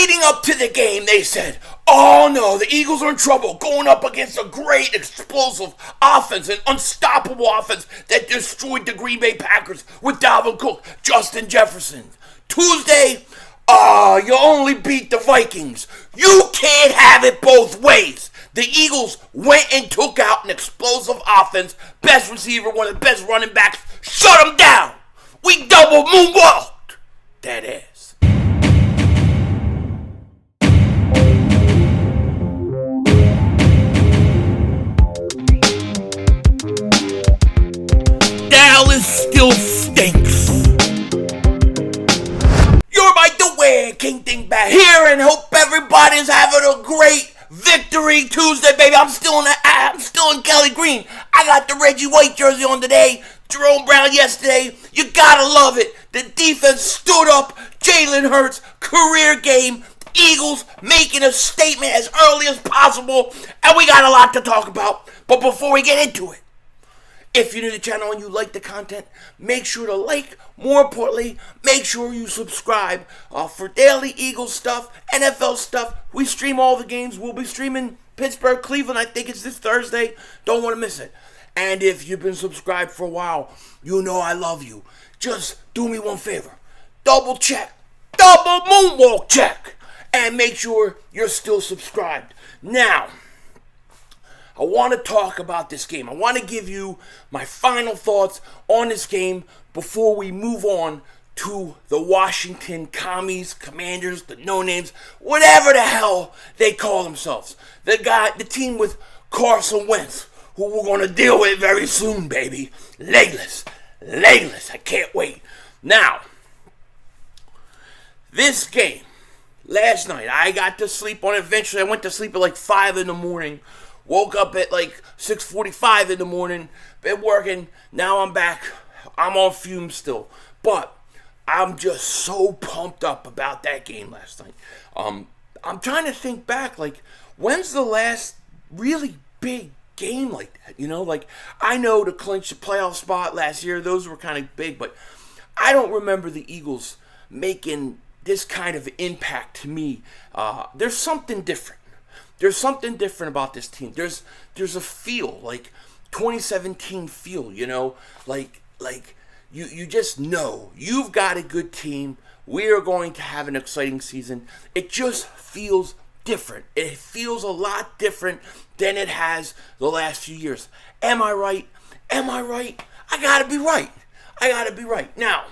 Leading up to the game, they said, oh no, the Eagles are in trouble going up against a great explosive offense, an unstoppable offense that destroyed the Green Bay Packers with Dalvin Cook, Justin Jefferson. Tuesday, you only beat the Vikings. You can't have it both ways. The Eagles went and took out an explosive offense, best receiver, one of the best running backs, shut him down. We double moonwalked. That ass. Dallas still stinks. You're my Dwayne King Dingbat here, and hope everybody's having a great Victory Tuesday, baby. I'm still in Kelly Green. I got the Reggie White jersey on today. Jerome Brown yesterday. You gotta love it. The defense stood up. Jalen Hurts, career game. Eagles making a statement as early as possible. And we got a lot to talk about. But before we get into it, if you're new to the channel and you like the content, make sure to like. More importantly, make sure you subscribe for daily Eagles stuff, NFL stuff. We stream all the games. We'll be streaming Pittsburgh, Cleveland. I think it's this Thursday. Don't want to miss it. And if you've been subscribed for a while, you know I love you. Just do me one favor. Double check. Double moonwalk check. And make sure you're still subscribed. Now, I want to talk about this game. I want to give you my final thoughts on this game before we move on to the Washington Commies, Commanders, the no-names, whatever the hell they call themselves. The team with Carson Wentz, who we're going to deal with very soon, baby. Legless. I can't wait. Now, this game, last night, I got to sleep on it. Eventually, I went to sleep at like 5 in the morning. Woke up at like 6:45 in the morning. Been working. Now I'm back. I'm on fumes still. But I'm just so pumped up about that game last night. I'm trying to think back. Like, when's the last really big game like that? You know, like, I know to clinch the playoff spot last year, those were kind of big. But I don't remember the Eagles making this kind of impact to me. There's something different. There's something different about this team. There's a feel, like 2017 feel, you know, like you just know you've got a good team. We are going to have an exciting season. It just feels different. It feels a lot different than it has the last few years. Am I right? I gotta be right. Now,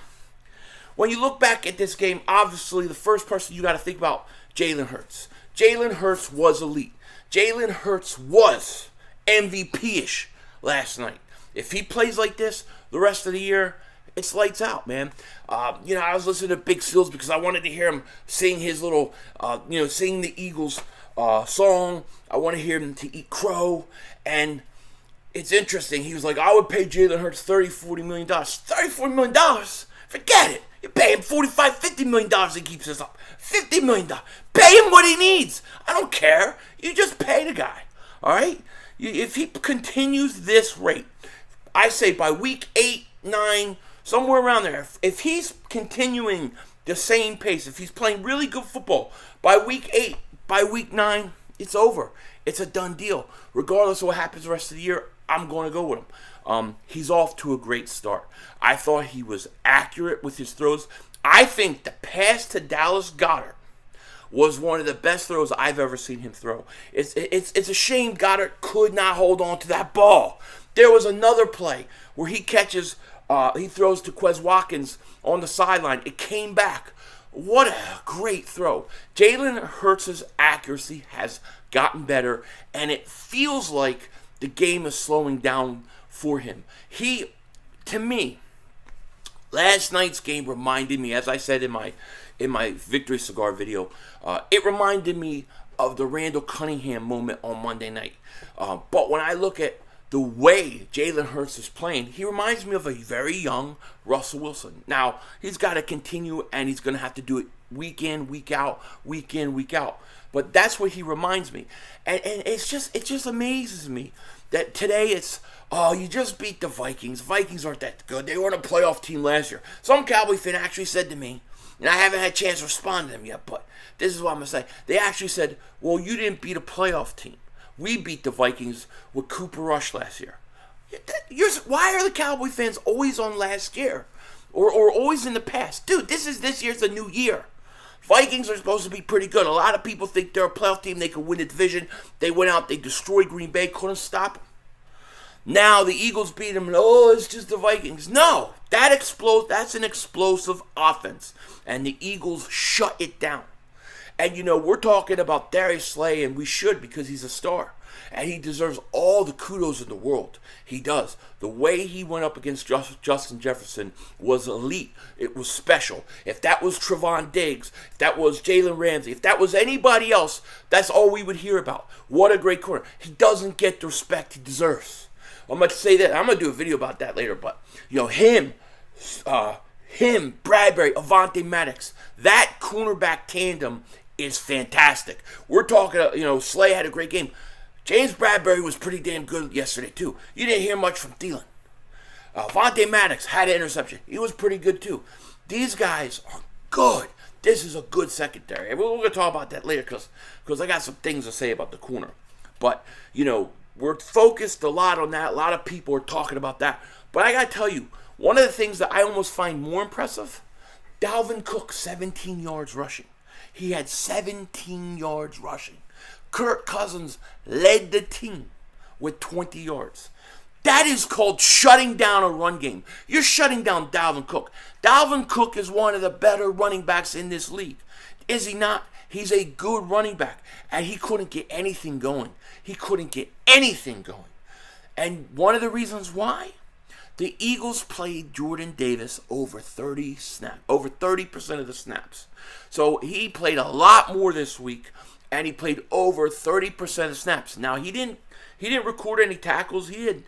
when you look back at this game, obviously the first person you got to think about, Jalen Hurts. Jalen Hurts was elite. Jalen Hurts was MVP-ish last night. If he plays like this the rest of the year, it's lights out, man. I was listening to Big Seals because I wanted to hear him sing his little, sing the Eagles song. I want to hear him to eat crow. And it's interesting. He was like, I would pay Jalen Hurts $40 million. $40 million? Forget it. You pay him $45, $50 million, he keeps us up. $50 million. Pay him what he needs. I don't care. You just pay the guy. All right? If he continues this rate, I say by week 8, 9, somewhere around there, if he's continuing the same pace, if he's playing really good football, by week 8, by week 9, it's over. It's a done deal. Regardless of what happens the rest of the year, I'm going to go with him. He's off to a great start. I thought he was accurate with his throws. I think the pass to Dallas Goedert was one of the best throws I've ever seen him throw. It's a shame Goedert could not hold on to that ball. There was another play where he catches, he throws to Quez Watkins on the sideline. It came back. What a great throw. Jalen Hurts' accuracy has gotten better, and it feels like the game is slowing down for him. To me, last night's game reminded me, as I said in my Victory Cigar video, it reminded me of the Randall Cunningham moment on Monday night. But when I look at the way Jalen Hurts is playing, he reminds me of a very young Russell Wilson. Now, he's got to continue, and he's going to have to do it week in, week out. But that's what he reminds me. And it just amazes me that today it's, oh, you just beat the Vikings. Vikings aren't that good. They weren't a playoff team last year. Some Cowboy fan actually said to me, And I haven't had a chance to respond to them yet, but this is what I'm going to say. They actually said, well, you didn't beat a playoff team. We beat the Vikings with Cooper Rush last year. Why are the Cowboy fans always on last year? Or always in the past? Dude, this year's a new year. Vikings are supposed to be pretty good. A lot of people think they're a playoff team. They could win the division. They went out. They destroyed Green Bay. Couldn't stop them. Now the Eagles beat them. And, it's just the Vikings. No. That's an explosive offense. And the Eagles shut it down. And, we're talking about Darius Slay, and we should because he's a star. And he deserves all the kudos in the world. He does. The way he went up against Justin Jefferson was elite. It was special. If that was Trevon Diggs, if that was Jalen Ramsey, if that was anybody else, that's all we would hear about. What a great corner. He doesn't get the respect he deserves. I'm going to say that. I'm going to do a video about that later. But, him, Bradbury, Avonte Maddox, that cornerback tandem is fantastic. We're talking, Slay had a great game. James Bradbury was pretty damn good yesterday, too. You didn't hear much from Thielen. Avonte Maddox had an interception. He was pretty good, too. These guys are good. This is a good secondary. And we're going to talk about that later because I got some things to say about the corner. But, we're focused a lot on that. A lot of people are talking about that. But I got to tell you, one of the things that I almost find more impressive, Dalvin Cook, 17 yards rushing. He had 17 yards rushing. Kirk Cousins led the team with 20 yards. That is called shutting down a run game. You're shutting down Dalvin Cook. Dalvin Cook is one of the better running backs in this league. Is he not? He's a good running back. And he couldn't get anything going. And one of the reasons why? The Eagles played Jordan Davis over 30% of the snaps. So he played a lot more this week. And he played over 30% of snaps. Now, he didn't record any tackles. He had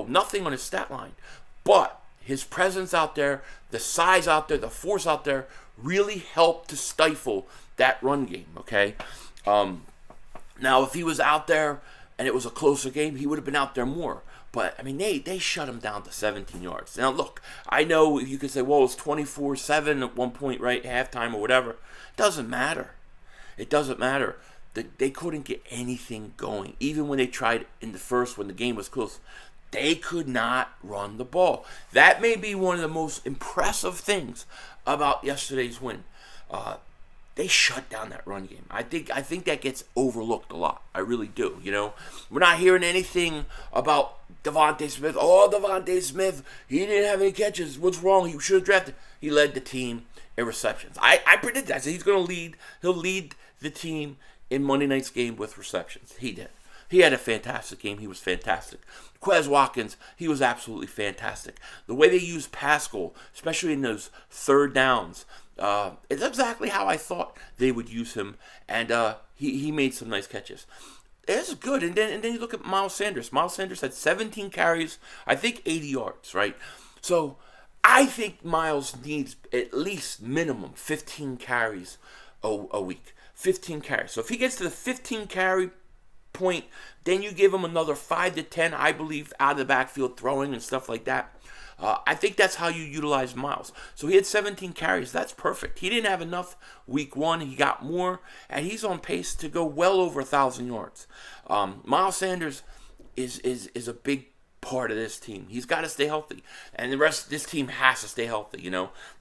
nothing on his stat line. But his presence out there, the size out there, the force out there, really helped to stifle that run game, okay? Now, if he was out there and it was a closer game, he would have been out there more. But, they shut him down to 17 yards. Now, look, I know you could say, well, it's 24-7 at one point, right, halftime or whatever. It doesn't matter. It doesn't matter. They couldn't get anything going. Even when they tried in the first, when the game was close, they could not run the ball. That may be one of the most impressive things about yesterday's win. They shut down that run game. I think that gets overlooked a lot. I really do. We're not hearing anything about Devontae Smith. Oh, Devontae Smith, he didn't have any catches. What's wrong? He should have drafted. He led the team in receptions. I predicted that. I said he's going to lead. He'll lead the team in Monday night's game with receptions. He did. He had a fantastic game. He was fantastic. Quez Watkins, he was absolutely fantastic. The way they used Pascal, especially in those third downs, it's exactly how I thought they would use him. And he made some nice catches. It's good. And then you look at Miles Sanders. Miles Sanders had 17 carries, I think 80 yards, right? So I think Miles needs at least minimum 15 carries a week. 15 carries. So if he gets to the 15 carry point, then you give him another 5 to 10, I believe, out of the backfield throwing and stuff like that. I think that's how you utilize Miles. So he had 17 carries. That's perfect. He didn't have enough week one. He got more, and he's on pace to go well over 1,000 yards. Miles Sanders is a big part of this team. He's got to stay healthy, and the rest of this team has to stay healthy.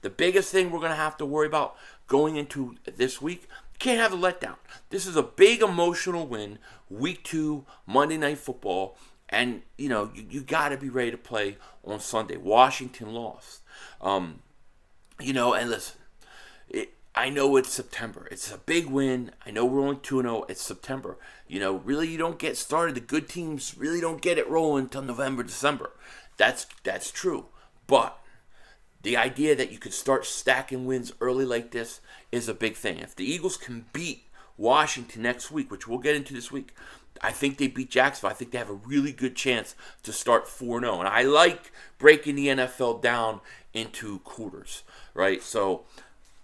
The biggest thing we're going to have to worry about going into this week, can't have a letdown. This is a big emotional win, week 2, Monday Night Football, and you got to be ready to play on Sunday. Washington lost, and listen, I know it's September. It's a big win. I know we're only 2-0. It's September. Really, you don't get started. The good teams really don't get it rolling until November, December. That's true, but the idea that you could start stacking wins early like this is a big thing. If the Eagles can beat Washington next week, which we'll get into this week, I think they beat Jacksonville. I think they have a really good chance to start 4-0. And I like breaking the NFL down into quarters, right? So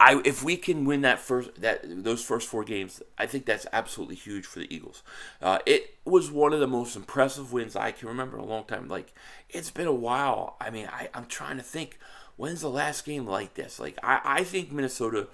if we can win those first 4 games, I think that's absolutely huge for the Eagles. It was one of the most impressive wins I can remember in a long time. Like, it's been a while. I'm trying to think When's the last game like this? Like, I think Minnesota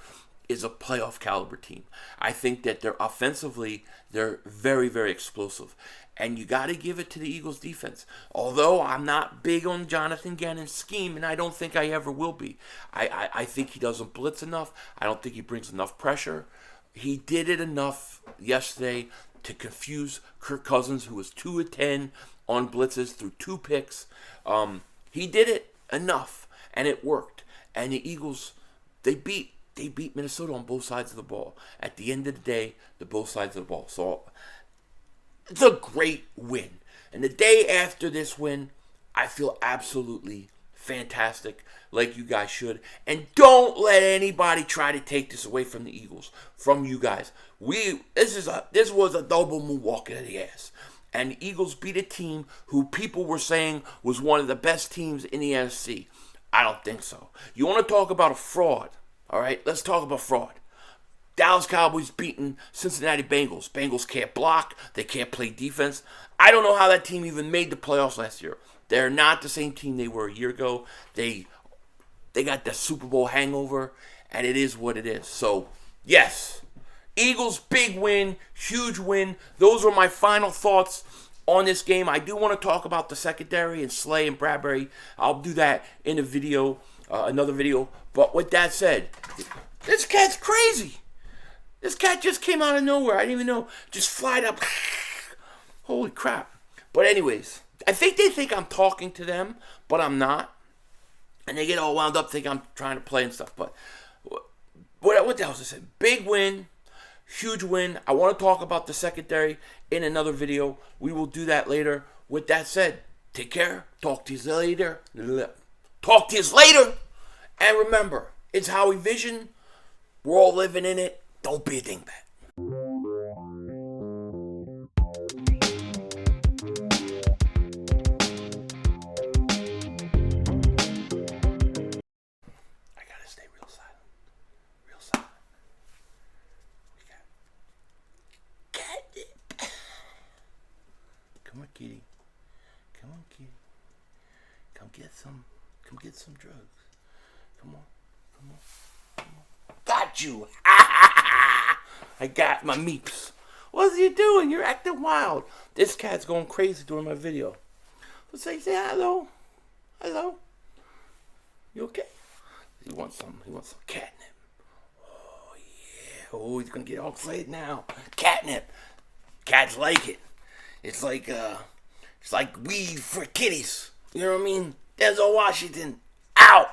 is a playoff caliber team. I think that they're offensively, they're very, very explosive. And you got to give it to the Eagles defense. Although I'm not big on Jonathan Gannon's scheme, and I don't think I ever will be. I think he doesn't blitz enough. I don't think he brings enough pressure. He did it enough yesterday to confuse Kirk Cousins, who was 2 of 10 on blitzes through 2 picks. He did it enough, and it worked. And the Eagles, they beat Minnesota on both sides of the ball. At the end of the day, both sides of the ball. So it's a great win. And the day after this win, I feel absolutely fantastic, like you guys should. And don't let anybody try to take this away from the Eagles, from you guys. This was a double moonwalk into the ass. And the Eagles beat a team who people were saying was one of the best teams in the NFC. I don't think so. You want to talk about a fraud? All right, let's talk about fraud. Dallas Cowboys beating Cincinnati Bengals. Bengals can't block. They can't play defense. I don't know how that team even made the playoffs last year. They're not the same team they were a year ago. They got the Super Bowl hangover, and it is what it is. So, yes, Eagles, big win, huge win. Those are my final thoughts on this game. I do want to talk about the secondary and Slay and Bradbury. I'll do that in a video, another video. But with that said, this cat's crazy. This cat just came out of nowhere. I didn't even know. Just flied up. Holy crap. But anyways, I think they think I'm talking to them, but I'm not. And they get all wound up thinking I'm trying to play and stuff. But what the hell was I saying? Big win. Huge win. I want to talk about the secondary in another video. We will do that later. With that said, take care. Talk to you later. Talk to you later. And remember, it's Howie Vision. We're all living in it. Don't be a dingbat. I gotta stay real silent. Real silent. We got catnip. Come on, kitty. Come on, kitty. Come get some drugs. Come on. Come on. Got you. I got my meeps. What are you doing? You're acting wild. This cat's going crazy during my video. Let's say hello. Hello. You okay? He wants some catnip. Oh yeah. Oh, he's gonna get all excited now. Catnip. Cats like it. It's like weed for kitties. You know what I mean? Denzel Washington. Out.